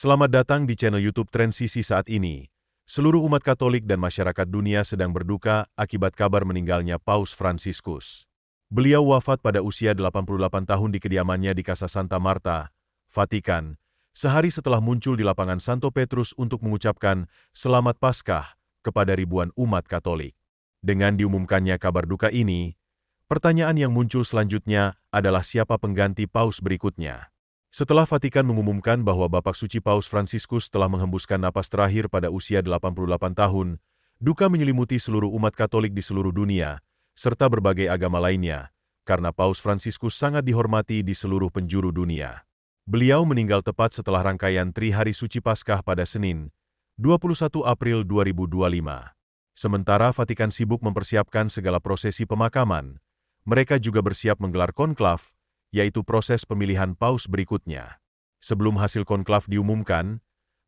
Selamat datang di channel YouTube Transisi saat ini. Seluruh umat Katolik dan masyarakat dunia sedang berduka akibat kabar meninggalnya Paus Fransiskus. Beliau wafat pada usia 88 tahun di kediamannya di Casa Santa Marta, Vatikan, sehari setelah muncul di lapangan Santo Petrus untuk mengucapkan Selamat Paskah kepada ribuan umat Katolik. Dengan diumumkannya kabar duka ini, pertanyaan yang muncul selanjutnya adalah siapa pengganti Paus berikutnya. Setelah Vatikan mengumumkan bahwa Bapak Suci Paus Fransiskus telah menghembuskan napas terakhir pada usia 88 tahun, duka menyelimuti seluruh umat Katolik di seluruh dunia, serta berbagai agama lainnya, karena Paus Fransiskus sangat dihormati di seluruh penjuru dunia. Beliau meninggal tepat setelah rangkaian Trihari Suci Paskah pada Senin, 21 April 2025. Sementara Vatikan sibuk mempersiapkan segala prosesi pemakaman, mereka juga bersiap menggelar konklav, yaitu proses pemilihan paus berikutnya. Sebelum hasil konklav diumumkan,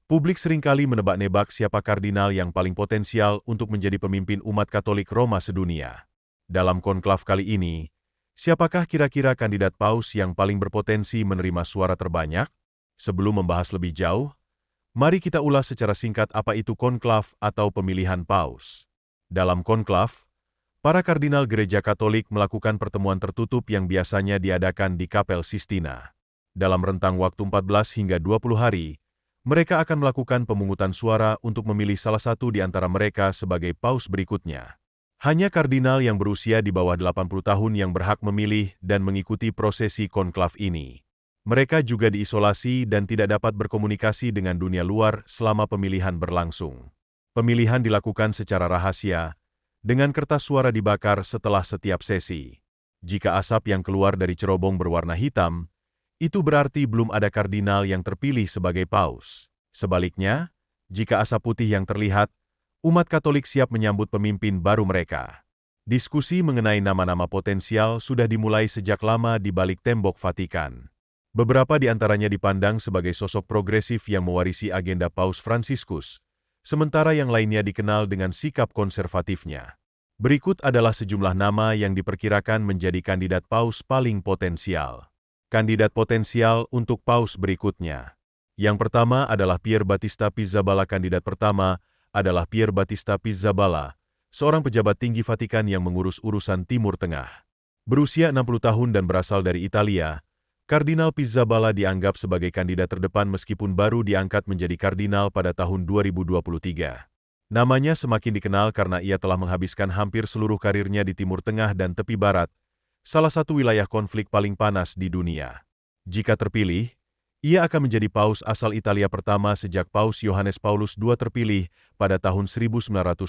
publik seringkali menebak-nebak siapa kardinal yang paling potensial untuk menjadi pemimpin umat Katolik Roma sedunia. Dalam konklav kali ini, siapakah kira-kira kandidat paus yang paling berpotensi menerima suara terbanyak? Sebelum membahas lebih jauh, mari kita ulas secara singkat apa itu konklav atau pemilihan paus. Dalam konklav, para kardinal Gereja Katolik melakukan pertemuan tertutup yang biasanya diadakan di Kapel Sistina. Dalam rentang waktu 14 hingga 20 hari, mereka akan melakukan pemungutan suara untuk memilih salah satu di antara mereka sebagai paus berikutnya. Hanya kardinal yang berusia di bawah 80 tahun yang berhak memilih dan mengikuti prosesi konklav ini. Mereka juga diisolasi dan tidak dapat berkomunikasi dengan dunia luar selama pemilihan berlangsung. Pemilihan dilakukan secara rahasia, dengan kertas suara dibakar setelah setiap sesi. Jika asap yang keluar dari cerobong berwarna hitam, itu berarti belum ada kardinal yang terpilih sebagai paus. Sebaliknya, jika asap putih yang terlihat, umat Katolik siap menyambut pemimpin baru mereka. Diskusi mengenai nama-nama potensial sudah dimulai sejak lama di balik tembok Vatikan. Beberapa di antaranya dipandang sebagai sosok progresif yang mewarisi agenda Paus Fransiskus, sementara yang lainnya dikenal dengan sikap konservatifnya. Berikut adalah sejumlah nama yang diperkirakan menjadi kandidat paus paling potensial. Kandidat potensial untuk paus berikutnya. Yang pertama adalah Pier Battista Pizzaballa. Kandidat pertama adalah Pier Battista Pizzaballa, seorang pejabat tinggi Vatikan yang mengurus urusan Timur Tengah. Berusia 60 tahun dan berasal dari Italia, Kardinal Pizzaballa dianggap sebagai kandidat terdepan meskipun baru diangkat menjadi kardinal pada tahun 2023. Namanya semakin dikenal karena ia telah menghabiskan hampir seluruh karirnya di Timur Tengah dan Tepi Barat, salah satu wilayah konflik paling panas di dunia. Jika terpilih, ia akan menjadi paus asal Italia pertama sejak Paus Yohanes Paulus II terpilih pada tahun 1978.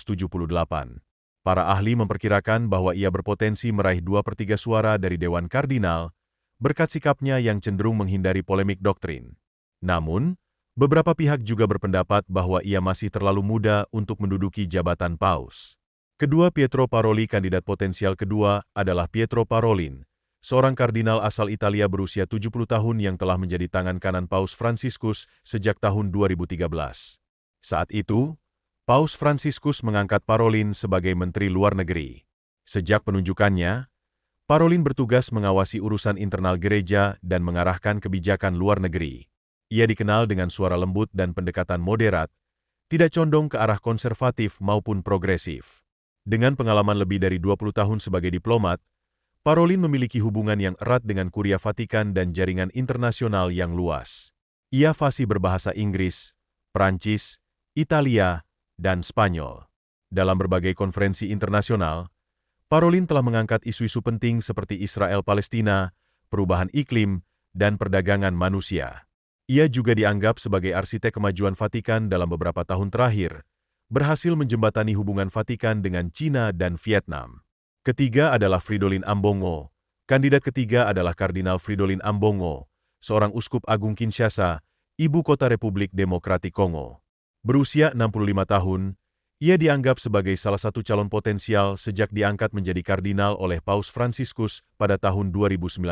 Para ahli memperkirakan bahwa ia berpotensi meraih 2/3 suara dari Dewan Kardinal, berkat sikapnya yang cenderung menghindari polemik doktrin. Namun, beberapa pihak juga berpendapat bahwa ia masih terlalu muda untuk menduduki jabatan paus. Kedua, Pietro Parolin. Kandidat potensial kedua adalah Pietro Parolin, seorang kardinal asal Italia berusia 70 tahun yang telah menjadi tangan kanan Paus Fransiskus sejak tahun 2013. Saat itu, Paus Fransiskus mengangkat Parolin sebagai Menteri Luar Negeri. Sejak penunjukannya, Parolin bertugas mengawasi urusan internal gereja dan mengarahkan kebijakan luar negeri. Ia dikenal dengan suara lembut dan pendekatan moderat, tidak condong ke arah konservatif maupun progresif. Dengan pengalaman lebih dari 20 tahun sebagai diplomat, Parolin memiliki hubungan yang erat dengan Kuria Vatikan dan jaringan internasional yang luas. Ia fasih berbahasa Inggris, Prancis, Italia, dan Spanyol. Dalam berbagai konferensi internasional, Parolin telah mengangkat isu-isu penting seperti Israel-Palestina, perubahan iklim, dan perdagangan manusia. Ia juga dianggap sebagai arsitek kemajuan Vatikan dalam beberapa tahun terakhir, berhasil menjembatani hubungan Vatikan dengan Cina dan Vietnam. Ketiga adalah Fridolin Ambongo. Kandidat ketiga adalah Kardinal Fridolin Ambongo, seorang uskup agung Kinshasa, ibu kota Republik Demokratik Kongo. Berusia 65 tahun, ia dianggap sebagai salah satu calon potensial sejak diangkat menjadi kardinal oleh Paus Fransiskus pada tahun 2019.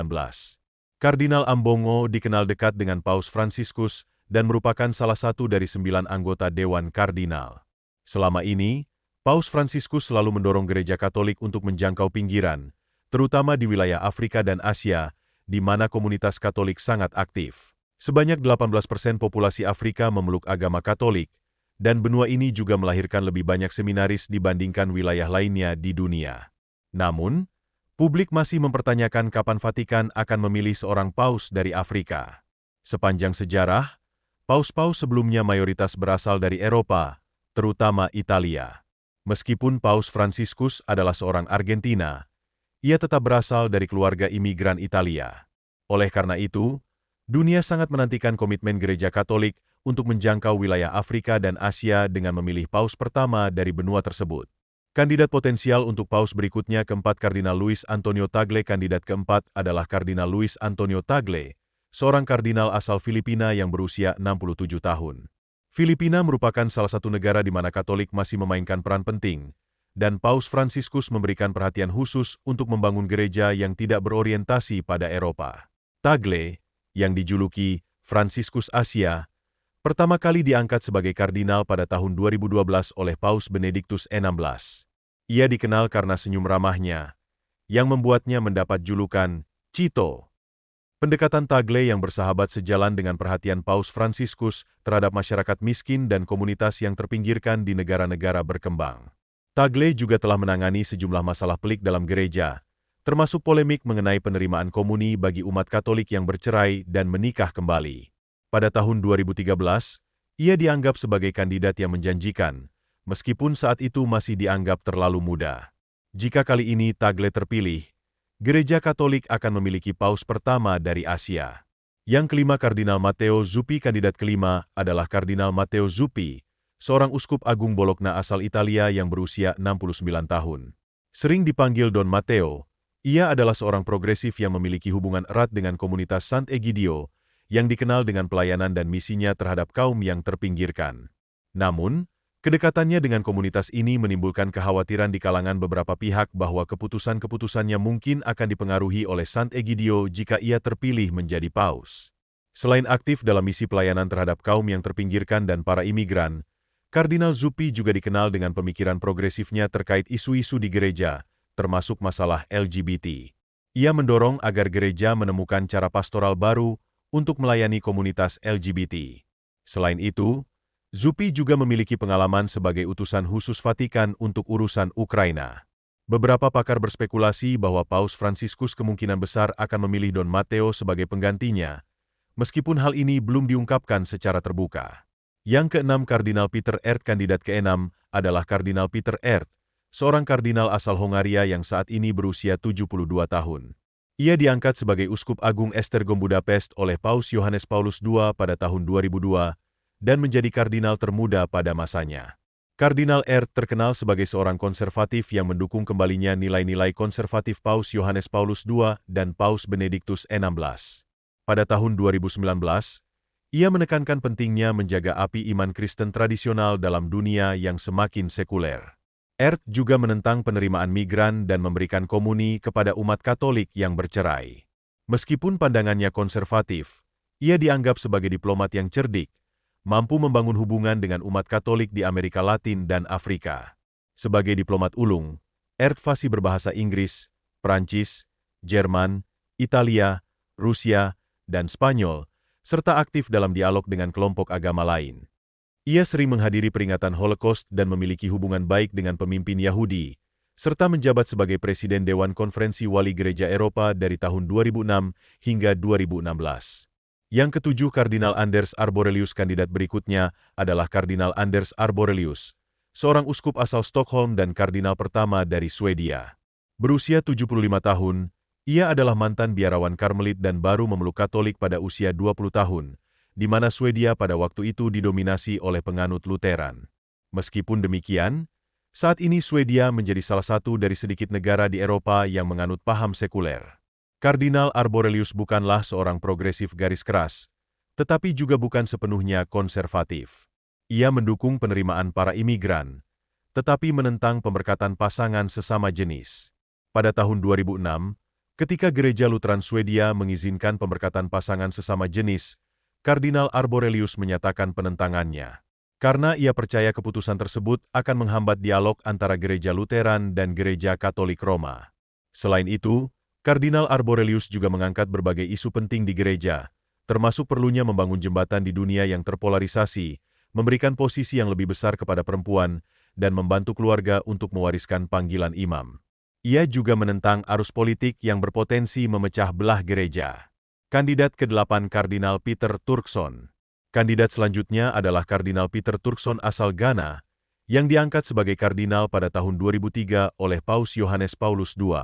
Kardinal Ambongo dikenal dekat dengan Paus Fransiskus dan merupakan salah satu dari 9 anggota Dewan Kardinal. Selama ini, Paus Fransiskus selalu mendorong Gereja Katolik untuk menjangkau pinggiran, terutama di wilayah Afrika dan Asia, di mana komunitas Katolik sangat aktif. Sebanyak 18% populasi Afrika memeluk agama Katolik, dan benua ini juga melahirkan lebih banyak seminaris dibandingkan wilayah lainnya di dunia. Namun, publik masih mempertanyakan kapan Vatikan akan memilih seorang paus dari Afrika. Sepanjang sejarah, paus-paus sebelumnya mayoritas berasal dari Eropa, terutama Italia. Meskipun Paus Fransiskus adalah seorang Argentina, ia tetap berasal dari keluarga imigran Italia. Oleh karena itu, dunia sangat menantikan komitmen Gereja Katolik untuk menjangkau wilayah Afrika dan Asia dengan memilih paus pertama dari benua tersebut. Kandidat potensial untuk paus berikutnya keempat Kardinal Luis Antonio Tagle. Kandidat keempat adalah Kardinal Luis Antonio Tagle, seorang kardinal asal Filipina yang berusia 67 tahun. Filipina merupakan salah satu negara di mana Katolik masih memainkan peran penting, dan Paus Fransiskus memberikan perhatian khusus untuk membangun gereja yang tidak berorientasi pada Eropa. Tagle, yang dijuluki Fransiskus Asia, pertama kali diangkat sebagai kardinal pada tahun 2012 oleh Paus Benediktus XVI. Ia dikenal karena senyum ramahnya, yang membuatnya mendapat julukan Cito. Pendekatan Tagle yang bersahabat sejalan dengan perhatian Paus Fransiskus terhadap masyarakat miskin dan komunitas yang terpinggirkan di negara-negara berkembang. Tagle juga telah menangani sejumlah masalah pelik dalam gereja, termasuk polemik mengenai penerimaan komuni bagi umat Katolik yang bercerai dan menikah kembali. Pada tahun 2013, ia dianggap sebagai kandidat yang menjanjikan, meskipun saat itu masih dianggap terlalu muda. Jika kali ini Tagle terpilih, Gereja Katolik akan memiliki paus pertama dari Asia. Yang kelima Kardinal Matteo Zuppi. Kandidat kelima adalah Kardinal Matteo Zuppi, seorang uskup agung Bologna asal Italia yang berusia 69 tahun. Sering dipanggil Don Matteo, ia adalah seorang progresif yang memiliki hubungan erat dengan komunitas Sant'Egidio, yang dikenal dengan pelayanan dan misinya terhadap kaum yang terpinggirkan. Namun, kedekatannya dengan komunitas ini menimbulkan kekhawatiran di kalangan beberapa pihak bahwa keputusan-keputusannya mungkin akan dipengaruhi oleh Sant'Egidio jika ia terpilih menjadi paus. Selain aktif dalam misi pelayanan terhadap kaum yang terpinggirkan dan para imigran, Kardinal Zuppi juga dikenal dengan pemikiran progresifnya terkait isu-isu di gereja, termasuk masalah LGBT. Ia mendorong agar gereja menemukan cara pastoral baru untuk melayani komunitas LGBT. Selain itu, Zuppi juga memiliki pengalaman sebagai utusan khusus Vatikan untuk urusan Ukraina. Beberapa pakar berspekulasi bahwa Paus Fransiskus kemungkinan besar akan memilih Don Matteo sebagai penggantinya, meskipun hal ini belum diungkapkan secara terbuka. Yang keenam Kardinal Peter Ert. Kandidat keenam adalah Kardinal Peter Ert, seorang kardinal asal Hongaria yang saat ini berusia 72 tahun. Ia diangkat sebagai Uskup Agung Esztergom Budapest oleh Paus Yohanes Paulus II pada tahun 2002 dan menjadi kardinal termuda pada masanya. Kardinal Ert terkenal sebagai seorang konservatif yang mendukung kembalinya nilai-nilai konservatif Paus Yohanes Paulus II dan Paus Benediktus XVI. Pada tahun 2019, ia menekankan pentingnya menjaga api iman Kristen tradisional dalam dunia yang semakin sekuler. Ert juga menentang penerimaan migran dan memberikan komuni kepada umat Katolik yang bercerai. Meskipun pandangannya konservatif, ia dianggap sebagai diplomat yang cerdik, mampu membangun hubungan dengan umat Katolik di Amerika Latin dan Afrika. Sebagai diplomat ulung, Ert fasih berbahasa Inggris, Prancis, Jerman, Italia, Rusia, dan Spanyol, serta aktif dalam dialog dengan kelompok agama lain. Ia sering menghadiri peringatan Holocaust dan memiliki hubungan baik dengan pemimpin Yahudi, serta menjabat sebagai Presiden Dewan Konferensi Wali Gereja Eropa dari tahun 2006 hingga 2016. Yang ketujuh Kardinal Anders Arborelius. Kandidat berikutnya adalah Kardinal Anders Arborelius, seorang uskup asal Stockholm dan kardinal pertama dari Swedia. Berusia 75 tahun, ia adalah mantan biarawan Karmelit dan baru memeluk Katolik pada usia 20 tahun, di mana Swedia pada waktu itu didominasi oleh penganut Lutheran. Meskipun demikian, saat ini Swedia menjadi salah satu dari sedikit negara di Eropa yang menganut paham sekuler. Kardinal Arborelius bukanlah seorang progresif garis keras, tetapi juga bukan sepenuhnya konservatif. Ia mendukung penerimaan para imigran, tetapi menentang pemberkatan pasangan sesama jenis. Pada tahun 2006, ketika Gereja Lutheran Swedia mengizinkan pemberkatan pasangan sesama jenis, Kardinal Arborelius menyatakan penentangannya, karena ia percaya keputusan tersebut akan menghambat dialog antara Gereja Lutheran dan Gereja Katolik Roma. Selain itu, Kardinal Arborelius juga mengangkat berbagai isu penting di gereja, termasuk perlunya membangun jembatan di dunia yang terpolarisasi, memberikan posisi yang lebih besar kepada perempuan, dan membantu keluarga untuk mewariskan panggilan imam. Ia juga menentang arus politik yang berpotensi memecah belah gereja. Kandidat ke-8 Kardinal Peter Turkson. Kandidat selanjutnya adalah Kardinal Peter Turkson asal Ghana, yang diangkat sebagai kardinal pada tahun 2003 oleh Paus Yohanes Paulus II.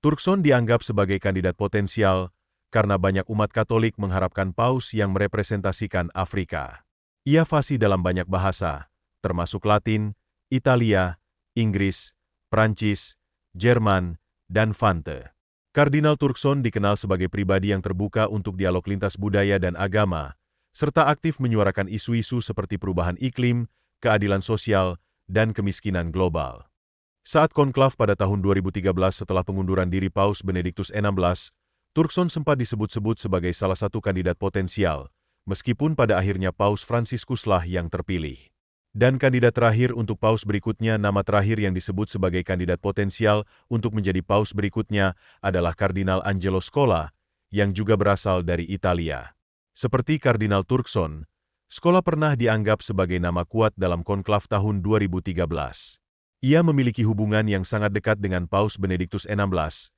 Turkson dianggap sebagai kandidat potensial karena banyak umat Katolik mengharapkan paus yang merepresentasikan Afrika. Ia fasih dalam banyak bahasa, termasuk Latin, Italia, Inggris, Prancis, Jerman, dan Fante. Kardinal Turkson dikenal sebagai pribadi yang terbuka untuk dialog lintas budaya dan agama, serta aktif menyuarakan isu-isu seperti perubahan iklim, keadilan sosial, dan kemiskinan global. Saat konklav pada tahun 2013 setelah pengunduran diri Paus Benediktus XVI, Turkson sempat disebut-sebut sebagai salah satu kandidat potensial, meskipun pada akhirnya Paus Fransiskuslah yang terpilih. Dan kandidat terakhir untuk paus berikutnya, nama terakhir yang disebut sebagai kandidat potensial untuk menjadi paus berikutnya adalah Kardinal Angelo Scola, yang juga berasal dari Italia. Seperti Kardinal Turkson, Scola pernah dianggap sebagai nama kuat dalam konklav tahun 2013. Ia memiliki hubungan yang sangat dekat dengan Paus Benediktus XVI,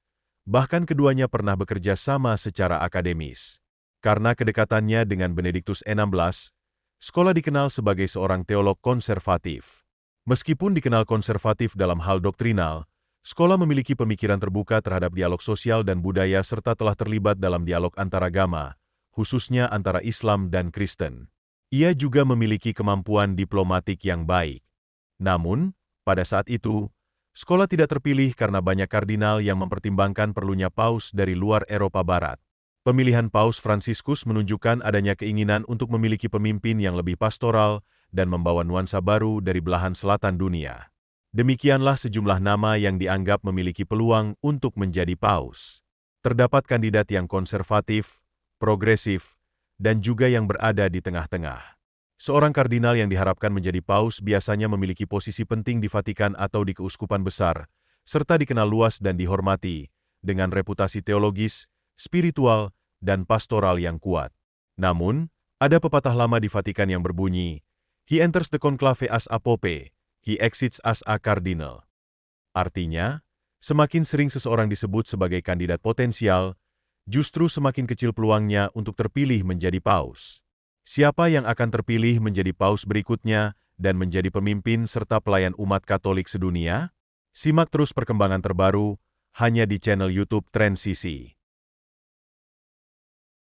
bahkan keduanya pernah bekerja sama secara akademis. Karena kedekatannya dengan Benediktus XVI, Scola dikenal sebagai seorang teolog konservatif. Meskipun dikenal konservatif dalam hal doktrinal, Scola memiliki pemikiran terbuka terhadap dialog sosial dan budaya serta telah terlibat dalam dialog antaragama, khususnya antara Islam dan Kristen. Ia juga memiliki kemampuan diplomatik yang baik. Namun, pada saat itu, Scola tidak terpilih karena banyak kardinal yang mempertimbangkan perlunya paus dari luar Eropa Barat. Pemilihan Paus Fransiskus menunjukkan adanya keinginan untuk memiliki pemimpin yang lebih pastoral dan membawa nuansa baru dari belahan selatan dunia. Demikianlah sejumlah nama yang dianggap memiliki peluang untuk menjadi paus. Terdapat kandidat yang konservatif, progresif, dan juga yang berada di tengah-tengah. Seorang kardinal yang diharapkan menjadi paus biasanya memiliki posisi penting di Vatikan atau di keuskupan besar, serta dikenal luas dan dihormati, dengan reputasi teologis, spiritual, dan pastoral yang kuat. Namun, ada pepatah lama di Vatikan yang berbunyi, "He enters the conclave as a pope, he exits as a cardinal." Artinya, semakin sering seseorang disebut sebagai kandidat potensial, justru semakin kecil peluangnya untuk terpilih menjadi paus. Siapa yang akan terpilih menjadi paus berikutnya dan menjadi pemimpin serta pelayan umat Katolik sedunia? Simak terus perkembangan terbaru hanya di channel YouTube Trend CC.